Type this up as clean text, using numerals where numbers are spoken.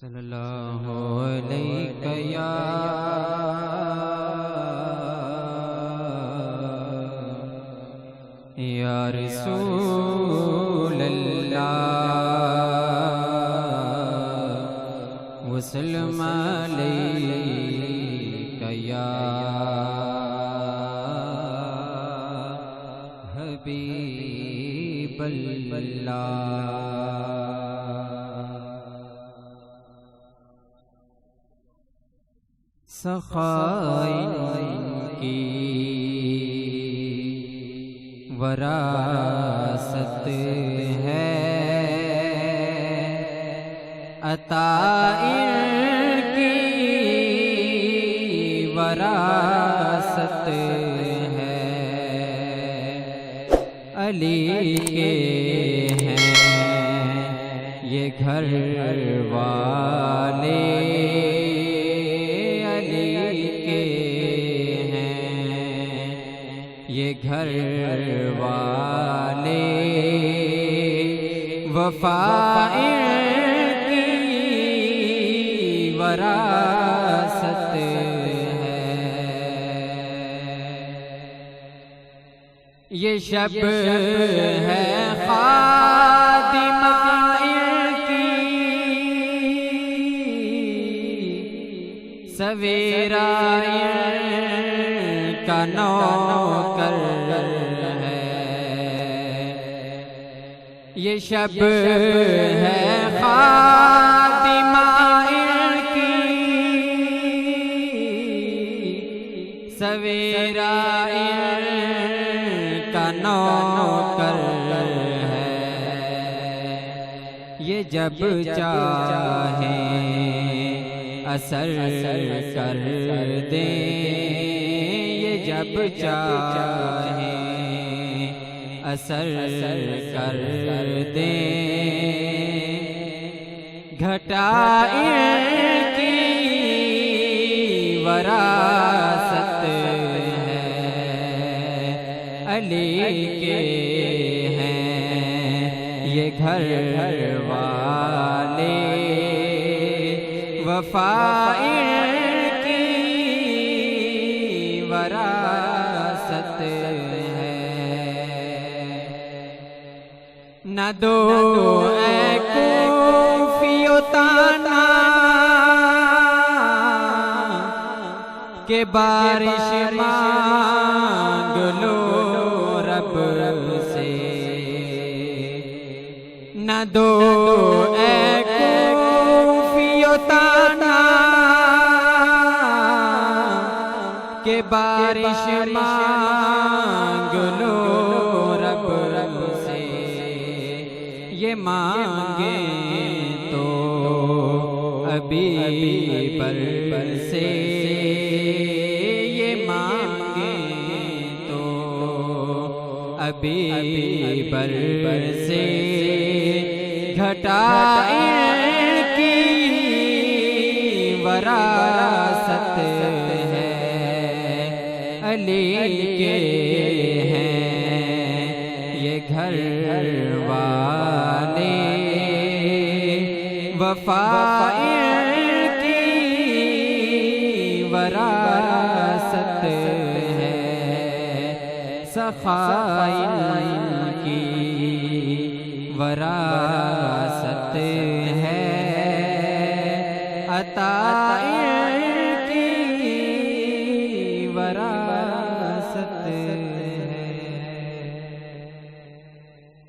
صلی اللہ علیہ یا رسول اللہ وسلم علیکہ یا حبیب اللہ۔ سخائن کی وراثت ہے، عطائن کی وراثت ہے، علی کے ہیں یہ گھر والے، یہ گھر والے، وفا کی وراثت ہے۔ یہ شب ہے خادمہ کی، سویرا کا نوکر ہے۔ یہ شب ہے خادمہ کی، سویرا کا نوکر ہے۔ یہ جب چاہیں اثر کر دیں، جب چاہیں اثر کر دیں، گھٹائیں کی وراثت ہے، علی کے ہیں یہ گھر والے، وفا وراثت ہے۔ نہ دو اے کوفیو تانا کہ بارش مانگ لو رب سے، نہ دو اے کوفیو تانا کہ بارش مانگ لو رب سے، یہ مانگیں تو ابھی بر سے، یہ مانگیں تو ابھی بر سے، گھٹائیں کی وراثت ہے، علی کے ہیں یہ گھر والے، وفا کی وراثت ہے، سخائن کی وراثت ہے، عطائن کی وراثت